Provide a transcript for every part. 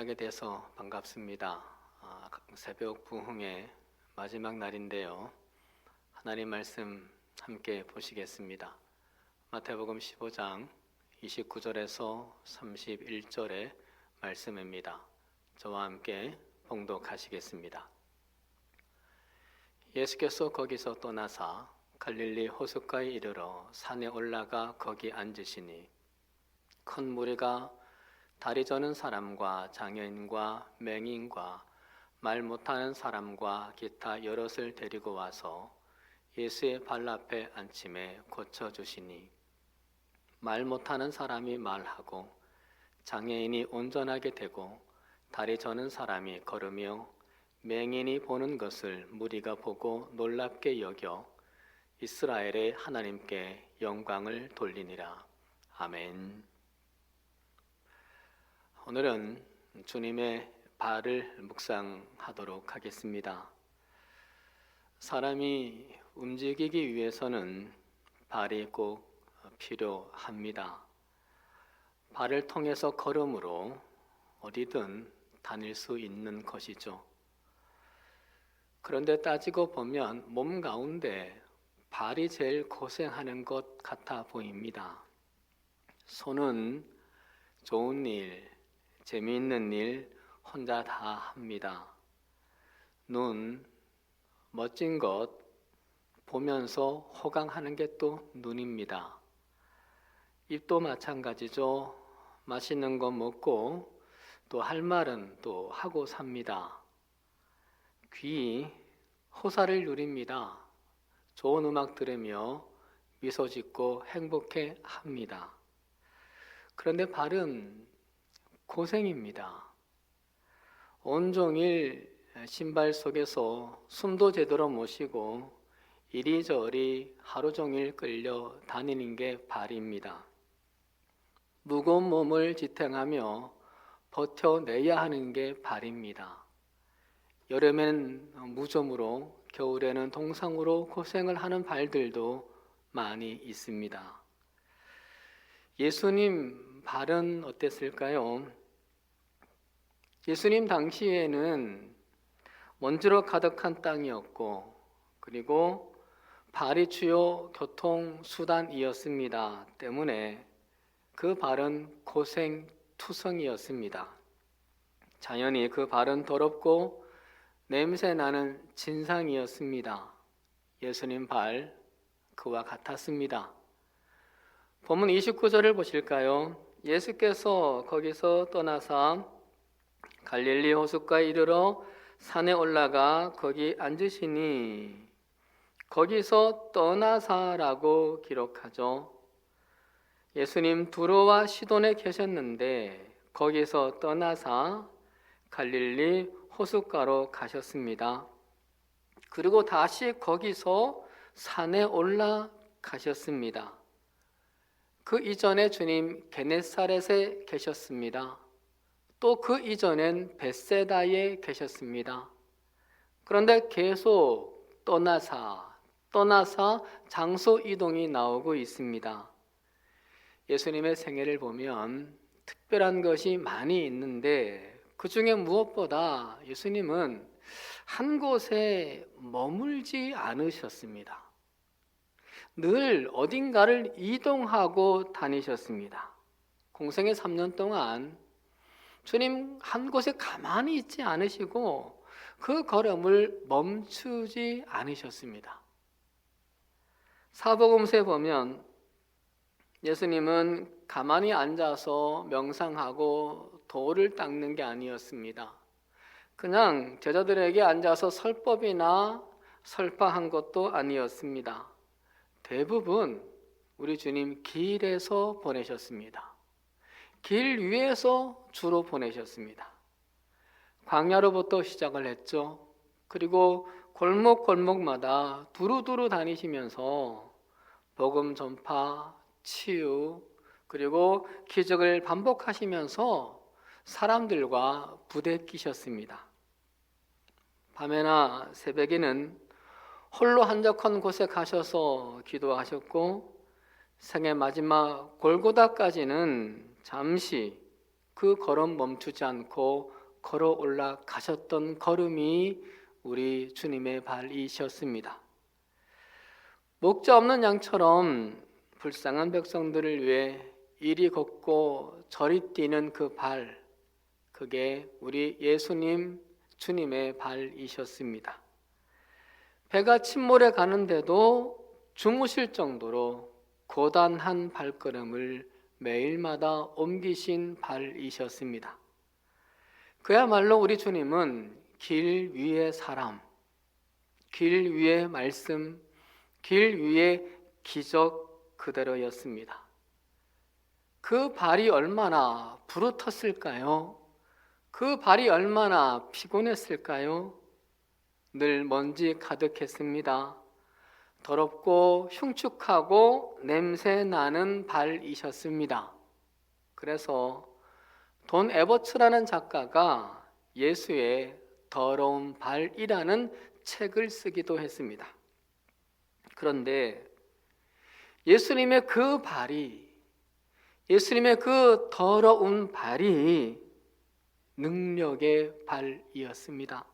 만나게 돼서 반갑습니다. 새벽 부흥의 마지막 날인데요. 하나님 말씀 함께 보시겠습니다. 마태복음 15장 29절에서 31절의 말씀입니다. 저와 함께 봉독하시겠습니다. 예수께서 거기서 떠나사 갈릴리 호숫가에 이르러 산에 올라가 거기 앉으시니 큰 무리가 다리 저는 사람과 장애인과 맹인과 말 못하는 사람과 기타 여럿을 데리고 와서 예수의 발 앞에 앉힘에 고쳐주시니 말 못하는 사람이 말하고 장애인이 온전하게 되고 다리 저는 사람이 걸으며 맹인이 보는 것을 무리가 보고 놀랍게 여겨 이스라엘의 하나님께 영광을 돌리니라. 아멘. 오늘은 주님의 발을 묵상하도록 하겠습니다. 사람이 움직이기 위해서는 발이 꼭 필요합니다. 발을 통해서 걸음으로 어디든 다닐 수 있는 것이죠. 그런데 따지고 보면 몸 가운데 발이 제일 고생하는 것 같아 보입니다. 손은 좋은 일, 재미있는 일 혼자 다 합니다. 눈, 멋진 것 보면서 호강하는 게 또 눈입니다. 입도 마찬가지죠. 맛있는 거 먹고 또 할 말은 또 하고 삽니다. 귀, 호사를 누립니다. 좋은 음악 들으며 미소 짓고 행복해 합니다. 그런데 발은 고생입니다. 온종일 신발 속에서 숨도 제대로 못 쉬고 이리저리 하루 종일 끌려 다니는 게 발입니다. 무거운 몸을 지탱하며 버텨내야 하는 게 발입니다. 여름엔 무좀으로, 겨울에는 동상으로 고생을 하는 발들도 많이 있습니다. 예수님 발은 어땠을까요? 예수님 당시에는 먼지로 가득한 땅이었고, 그리고 발이 주요 교통수단이었습니다. 때문에 그 발은 고생투성이었습니다. 자연히 그 발은 더럽고 냄새나는 진상이었습니다. 예수님 발, 그와 같았습니다. 본문 29절을 보실까요? 예수께서 거기서 떠나사 갈릴리 호숫가에 이르러 산에 올라가 거기 앉으시니, 거기서 떠나사라고 기록하죠. 예수님 두로와 시돈에 계셨는데 거기서 떠나사 갈릴리 호숫가로 가셨습니다. 그리고 다시 거기서 산에 올라가셨습니다. 그 이전에 주님 게네사렛에 계셨습니다. 또 그 이전엔 벳세다에 계셨습니다. 그런데 계속 떠나사 장소 이동이 나오고 있습니다. 예수님의 생애를 보면 특별한 것이 많이 있는데 그 중에 무엇보다 예수님은 한 곳에 머물지 않으셨습니다. 늘 어딘가를 이동하고 다니셨습니다. 공생의 3년 동안 주님 한 곳에 가만히 있지 않으시고 그 걸음을 멈추지 않으셨습니다. 사복음서에 보면 예수님은 가만히 앉아서 명상하고 돌을 닦는 게 아니었습니다. 그냥 제자들에게 앉아서 설법이나 설파한 것도 아니었습니다. 대부분 우리 주님 길에서 보내셨습니다. 길 위에서 주로 보내셨습니다. 광야로부터 시작을 했죠. 그리고 골목골목마다 두루두루 다니시면서 복음 전파, 치유, 그리고 기적을 반복하시면서 사람들과 부대끼셨습니다. 밤에나 새벽에는 홀로 한적한 곳에 가셔서 기도하셨고 생애 마지막 골고다까지는 잠시 그 걸음 멈추지 않고 걸어 올라가셨던 걸음이 우리 주님의 발이셨습니다. 목자 없는 양처럼 불쌍한 백성들을 위해 이리 걷고 저리 뛰는 그 발, 그게 우리 예수님 주님의 발이셨습니다. 배가 침몰해 가는데도 주무실 정도로 고단한 발걸음을 매일마다 옮기신 발이셨습니다. 그야말로 우리 주님은 길 위의 사람, 길 위의 말씀, 길 위의 기적 그대로였습니다. 그 발이 얼마나 부르텄을까요? 그 발이 얼마나 피곤했을까요? 늘 먼지 가득했습니다. 더럽고 흉측하고 냄새 나는 발이셨습니다. 그래서 돈 에버츠라는 작가가 예수의 더러운 발이라는 책을 쓰기도 했습니다. 그런데 예수님의 그 발이, 예수님의 그 더러운 발이 능력의 발이었습니다.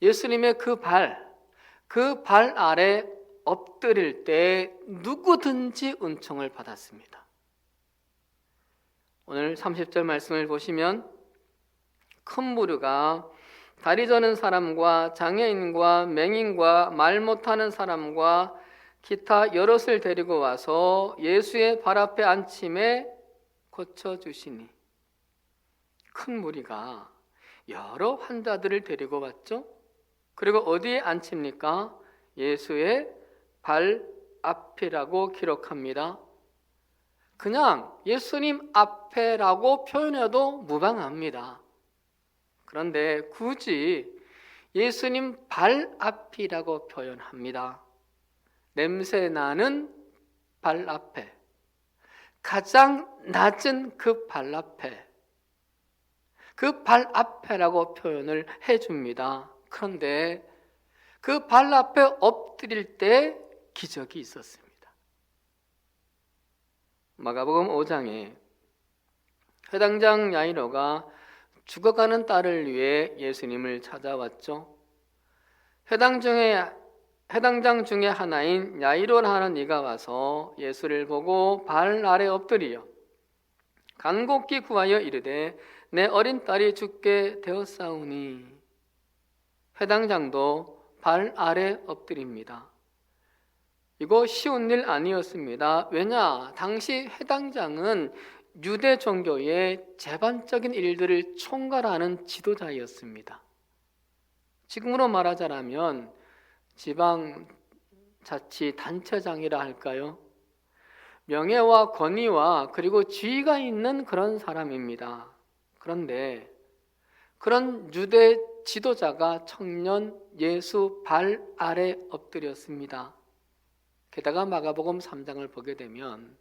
예수님의 그 발 아래 엎드릴 때 누구든지 은총을 받았습니다. 오늘 30절 말씀을 보시면 큰 무리가 다리 저는 사람과 장애인과 맹인과 말 못하는 사람과 기타 여럿을 데리고 와서 예수의 발 앞에 앉힘에 고쳐주시니, 큰 무리가 여러 환자들을 데리고 왔죠. 그리고 어디에 앉힙니까? 예수의 발 앞이라고 기록합니다. 그냥 예수님 앞에라고 표현해도 무방합니다. 그런데 굳이 예수님 발 앞이라고 표현합니다. 냄새 나는 발 앞에, 가장 낮은 그 발 앞에, 그 발 앞에라고 표현을 해줍니다. 그런데 그 발 앞에 엎드릴 때 기적이 있었습니다. 마가복음 5장에 회당장 야이로가 죽어가는 딸을 위해 예수님을 찾아왔죠. 회당장 중에 하나인 야이로라는 이가 와서 예수를 보고 발 아래 엎드리어 간곡히 구하여 이르되 내 어린 딸이 죽게 되었사오니, 회당장도 발 아래 엎드립니다. 이거 쉬운 일 아니었습니다. 왜냐? 당시 회당장은 유대 종교의 제반적인 일들을 총괄하는 지도자였습니다. 지금으로 말하자면 지방자치단체장이라 할까요? 명예와 권위와 그리고 지위가 있는 그런 사람입니다. 그런데 그런 유대 지도자가 청년 예수 발 아래 엎드렸습니다. 게다가 마가복음 3장을 보게 되면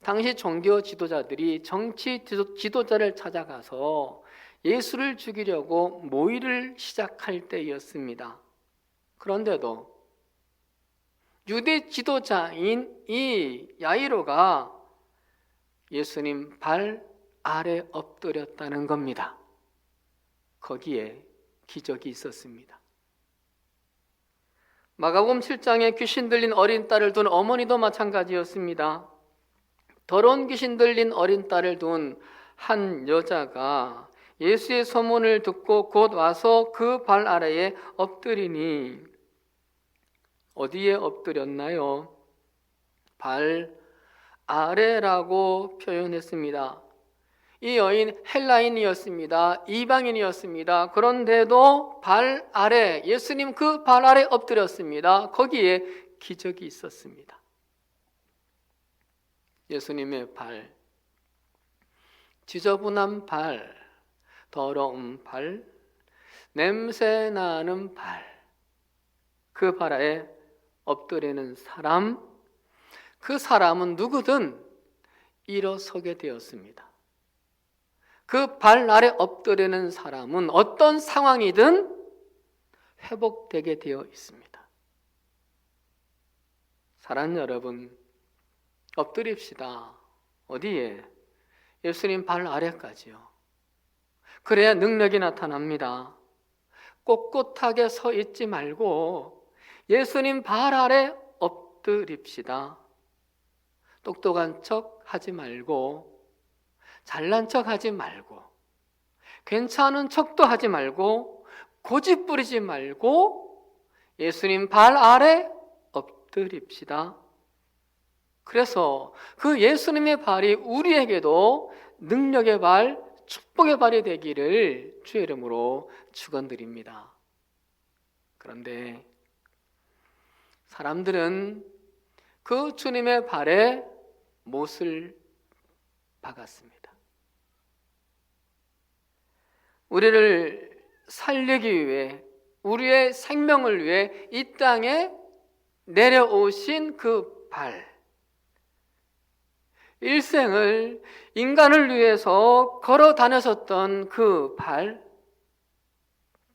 당시 종교 지도자들이 정치 지도자를 찾아가서 예수를 죽이려고 모의를 시작할 때였습니다. 그런데도 유대 지도자인 이 야이로가 예수님 발 아래 엎드렸다는 겁니다. 거기에 기적이 있었습니다. 마가복음 7장에 귀신 들린 어린 딸을 둔 어머니도 마찬가지였습니다. 더러운 귀신 들린 어린 딸을 둔 한 여자가 예수의 소문을 듣고 곧 와서 그 발 아래에 엎드리니, 어디에 엎드렸나요? 발 아래라고 표현했습니다. 이 여인 헬라인이었습니다. 이방인이었습니다. 그런데도 발 아래, 예수님 그 발 아래 엎드렸습니다. 거기에 기적이 있었습니다. 예수님의 발, 지저분한 발, 더러운 발, 냄새 나는 발, 그 발 아래 엎드리는 사람, 그 사람은 누구든 일어서게 되었습니다. 그 발 아래 엎드리는 사람은 어떤 상황이든 회복되게 되어 있습니다. 사랑하는 여러분, 엎드립시다. 어디에? 예수님 발 아래까지요. 그래야 능력이 나타납니다. 꼿꼿하게 서 있지 말고 예수님 발 아래 엎드립시다. 똑똑한 척 하지 말고, 잘난 척 하지 말고, 괜찮은 척도 하지 말고, 고집 부리지 말고 예수님 발 아래 엎드립시다. 그래서 그 예수님의 발이 우리에게도 능력의 발, 축복의 발이 되기를 주의 이름으로 축원드립니다. 그런데 사람들은 그 주님의 발에 못을 박았습니다. 우리를 살리기 위해, 우리의 생명을 위해 이 땅에 내려오신 그 발, 일생을 인간을 위해서 걸어 다녔었던 그 발,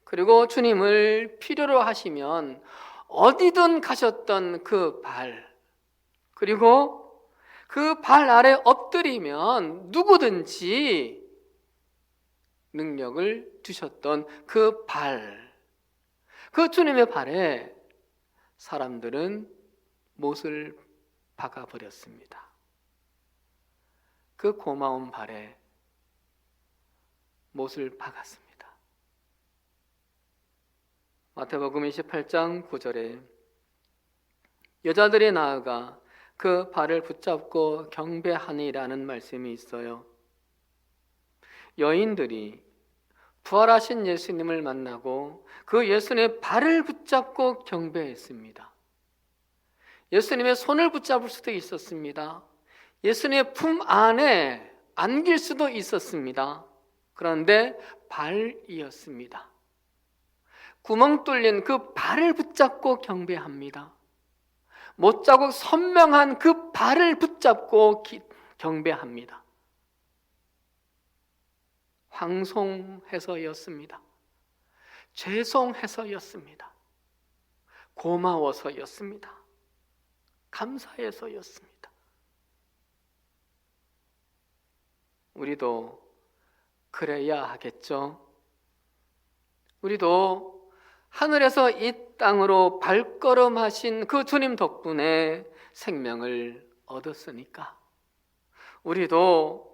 그리고 주님을 필요로 하시면 어디든 가셨던 그 발, 그리고 그 발 아래 엎드리면 누구든지 능력을 주셨던 그 발, 그 주님의 발에 사람들은 못을 박아버렸습니다. 그 고마운 발에 못을 박았습니다. 마태복음 28장 9절에 여자들이 나아가 그 발을 붙잡고 경배하니라는 말씀이 있어요. 여인들이 부활하신 예수님을 만나고 그 예수님의 발을 붙잡고 경배했습니다. 예수님의 손을 붙잡을 수도 있었습니다. 예수님의 품 안에 안길 수도 있었습니다. 그런데 발이었습니다. 구멍 뚫린 그 발을 붙잡고 경배합니다. 못자국 선명한 그 발을 붙잡고 경배합니다. 황송해서였습니다. 죄송해서였습니다. 고마워서였습니다. 감사해서였습니다. 우리도 그래야 하겠죠. 우리도 하늘에서 이 땅으로 발걸음하신 그 주님 덕분에 생명을 얻었으니까 우리도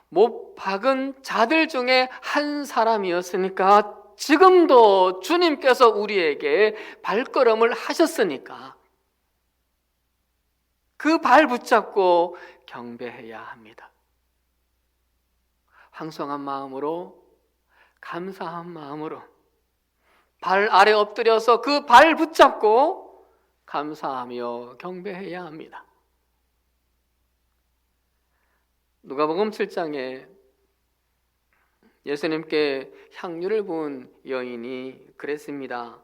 못 박은 자들 중에 한 사람이었으니까 지금도 주님께서 우리에게 발걸음을 하셨으니까 그 발 붙잡고 경배해야 합니다. 황송한 마음으로, 감사한 마음으로 발 아래 엎드려서 그 발 붙잡고 감사하며 경배해야 합니다. 누가복음 7장에 예수님께 향유를 부은 여인이 그랬습니다.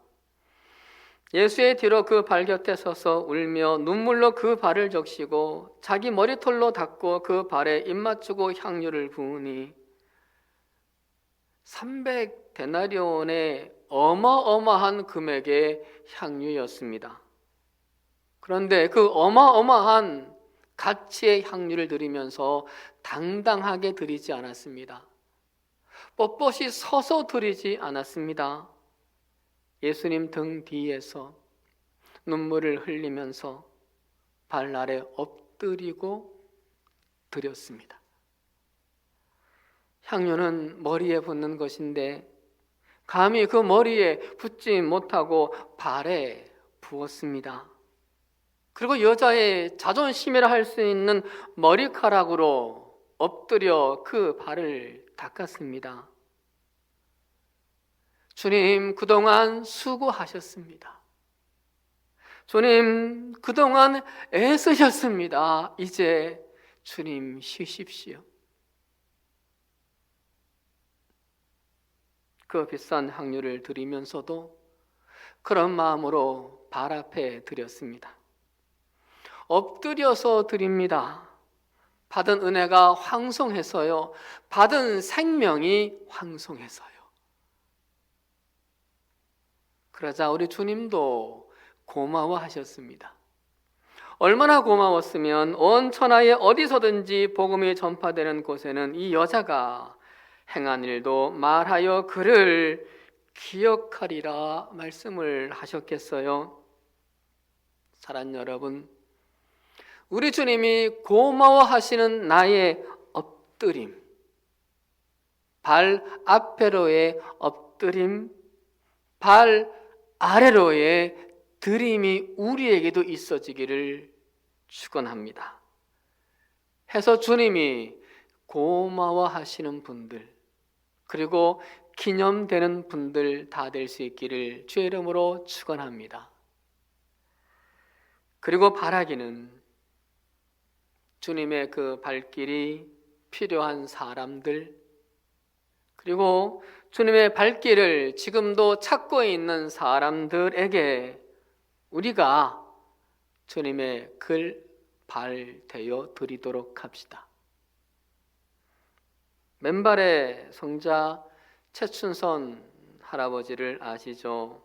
예수의 뒤로 그 발 곁에 서서 울며 눈물로 그 발을 적시고 자기 머리털로 닦고 그 발에 입 맞추고 향유를 부으니 300데나리온의 어마어마한 금액의 향유였습니다. 그런데 그 어마어마한 가치의 향유를 드리면서 당당하게 드리지 않았습니다. 뻣뻣이 서서 드리지 않았습니다. 예수님 등 뒤에서 눈물을 흘리면서 발 아래 엎드리고 드렸습니다. 향유는 머리에 붓는 것인데 감히 그 머리에 붓지 못하고 발에 부었습니다. 그리고 여자의 자존심이라 할 수 있는 머리카락으로 엎드려 그 발을 닦았습니다. 주님, 그동안 수고하셨습니다. 주님, 그동안 애쓰셨습니다. 이제 주님 쉬십시오. 그 비싼 향유를 드리면서도 그런 마음으로 발 앞에 드렸습니다. 엎드려서 드립니다. 받은 은혜가 황송해서요. 받은 생명이 황송해서요. 그러자 우리 주님도 고마워하셨습니다. 얼마나 고마웠으면 온 천하에 어디서든지 복음이 전파되는 곳에는 이 여자가 행한 일도 말하여 그를 기억하리라 말씀을 하셨겠어요. 사랑하는 여러분, 우리 주님이 고마워하시는 나의 엎드림, 발 앞에로의 엎드림, 발 아래로의 들임이 우리에게도 있어지기를 축원합니다. 해서 주님이 고마워하시는 분들, 그리고 기념되는 분들 다 될 수 있기를 주의 이름으로 축원합니다. 그리고 바라기는 주님의 그 발길이 필요한 사람들, 그리고 주님의 발길을 지금도 찾고 있는 사람들에게 우리가 주님의 발 되어 드리도록 합시다. 맨발의 성자 최춘선 할아버지를 아시죠?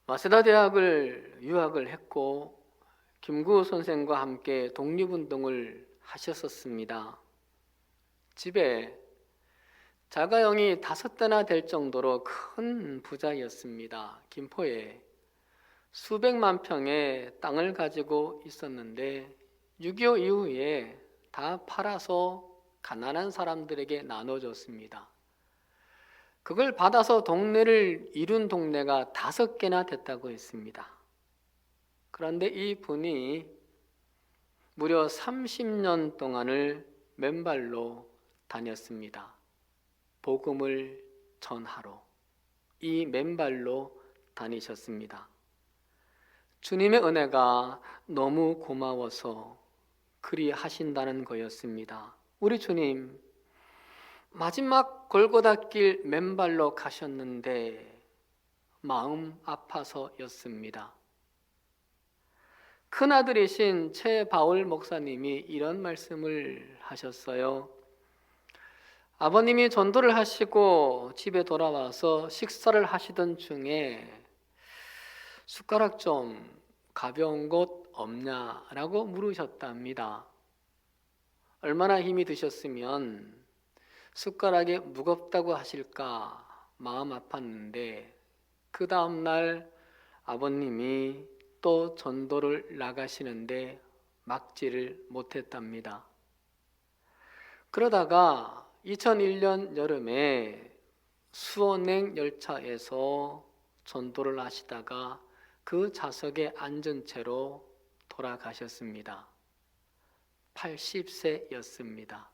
와세다 대학을 유학을 했고 김구 선생과 함께 독립운동을 하셨었습니다. 집에 자가용이 5대나 될 정도로 큰 부자였습니다. 김포에 수백만 평의 땅을 가지고 있었는데 6.25 이후에 다 팔아서 가난한 사람들에게 나눠줬습니다. 그걸 받아서 동네를 이룬 동네가 5개나 됐다고 했습니다. 그런데 이 분이 무려 30년 동안을 맨발로 다녔습니다. 복음을 전하러 이 맨발로 다니셨습니다. 주님의 은혜가 너무 고마워서 그리 하신다는 거였습니다. 우리 주님 마지막 골고다 길 맨발로 가셨는데 마음 아파서였습니다. 큰아들이신 최바울 목사님이 이런 말씀을 하셨어요. 아버님이 전도를 하시고 집에 돌아와서 식사를 하시던 중에 숟가락 좀 가벼운 것 없냐라고 물으셨답니다. 얼마나 힘이 드셨으면 숟가락이 무겁다고 하실까 마음 아팠는데 그 다음날 아버님이 또 전도를 나가시는데 막지를 못했답니다. 그러다가 2001년 여름에 수원행 열차에서 전도를 하시다가 그 좌석에 앉은 채로 돌아가셨습니다. 80세였습니다.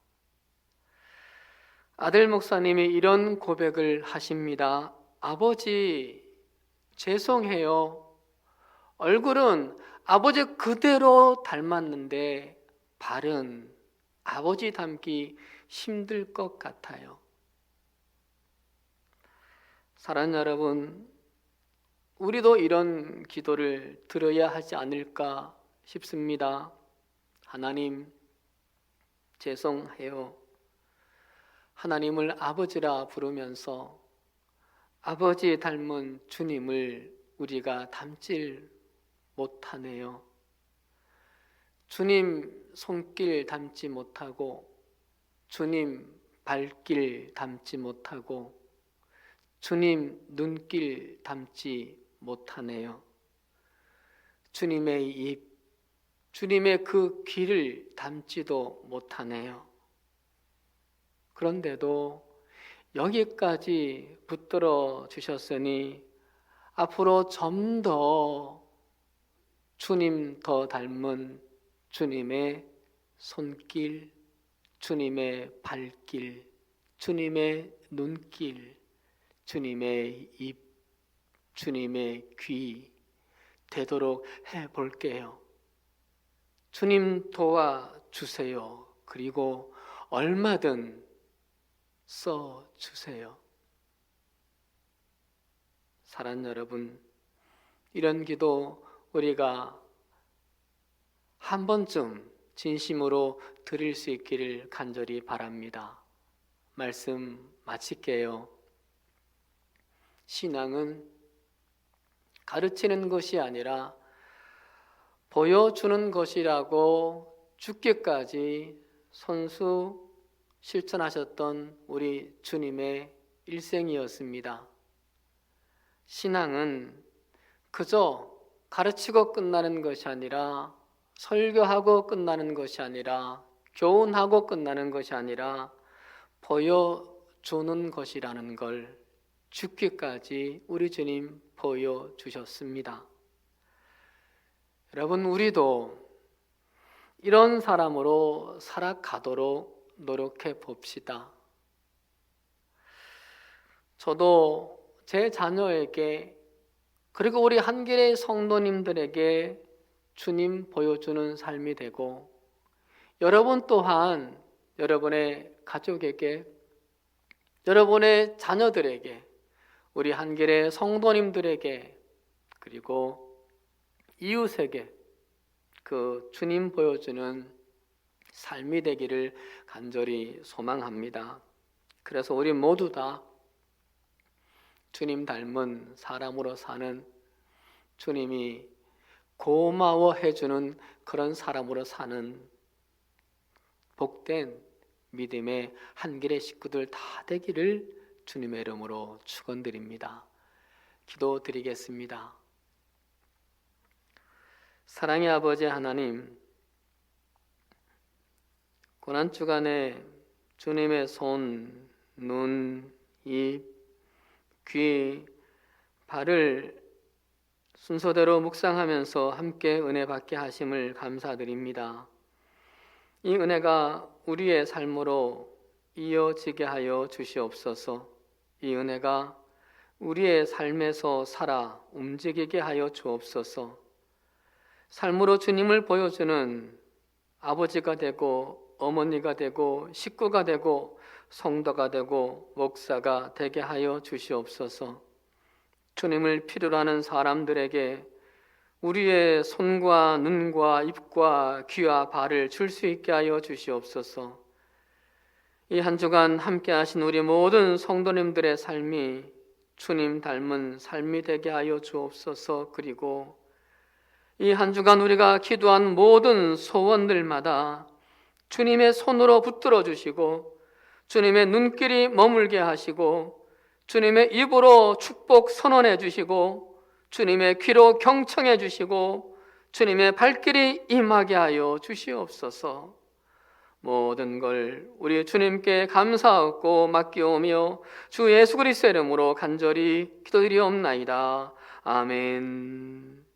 아들 목사님이 이런 고백을 하십니다. 아버지, 죄송해요. 얼굴은 아버지 그대로 닮았는데 발은 아버지 닮기 힘들 것 같아요. 사랑하는 여러분, 우리도 이런 기도를 들어야 하지 않을까 싶습니다. 하나님, 죄송해요. 하나님을 아버지라 부르면서 아버지 닮은 주님을 우리가 닮질 못하네요. 주님 손길 닮지 못하고 주님 발길 닮지 못하고 주님 눈길 닮지 못하네요. 주님의 입, 주님의 그 귀를 닮지도 못하네요. 그런데도 여기까지 붙들어 주셨으니 앞으로 좀 더 주님 더 닮은 주님의 손길, 주님의 발길, 주님의 눈길, 주님의 입, 주님의 귀 되도록 해볼게요. 주님 도와주세요. 그리고 얼마든 써주세요. 사랑하는 여러분, 이런 기도 우리가 한 번쯤 진심으로 드릴 수 있기를 간절히 바랍니다. 말씀 마칠게요. 신앙은 가르치는 것이 아니라 보여주는 것이라고 죽기까지 손수 실천하셨던 우리 주님의 일생이었습니다. 신앙은 그저 가르치고 끝나는 것이 아니라, 설교하고 끝나는 것이 아니라, 교훈하고 끝나는 것이 아니라 보여주는 것이라는 걸 죽기까지 우리 주님 보여주셨습니다. 여러분, 우리도 이런 사람으로 살아가도록 노력해 봅시다. 저도 제 자녀에게, 그리고 우리 한길의 성도님들에게 주님 보여주는 삶이 되고, 여러분 또한 여러분의 가족에게, 여러분의 자녀들에게, 우리 한길의 성도님들에게, 그리고 이웃에게 그 주님 보여주는 삶이 되기를 간절히 소망합니다. 그래서 우리 모두 다 주님 닮은 사람으로 사는, 주님이 고마워해 주는 그런 사람으로 사는 복된 믿음의 한길의 식구들 다 되기를 주님의 이름으로 축원드립니다. 기도드리겠습니다. 사랑의 아버지 하나님, 고난주간에 주님의 손, 눈, 입, 귀, 발을 순서대로 묵상하면서 함께 은혜 받게 하심을 감사드립니다. 이 은혜가 우리의 삶으로 이어지게 하여 주시옵소서. 이 은혜가 우리의 삶에서 살아 움직이게 하여 주옵소서. 삶으로 주님을 보여주는 아버지가 되고 어머니가 되고 식구가 되고 성도가 되고 목사가 되게 하여 주시옵소서. 주님을 필요로 하는 사람들에게 우리의 손과 눈과 입과 귀와 발을 줄 수 있게 하여 주시옵소서. 이 한 주간 함께 하신 우리 모든 성도님들의 삶이 주님 닮은 삶이 되게 하여 주옵소서. 그리고 이 한 주간 우리가 기도한 모든 소원들마다 주님의 손으로 붙들어 주시고, 주님의 눈길이 머물게 하시고, 주님의 입으로 축복 선언해 주시고, 주님의 귀로 경청해 주시고, 주님의 발길이 임하게 하여 주시옵소서. 모든 걸 우리 주님께 감사하고 맡기오며 주 예수 그리스도의 이름으로 간절히 기도드리옵나이다. 아멘.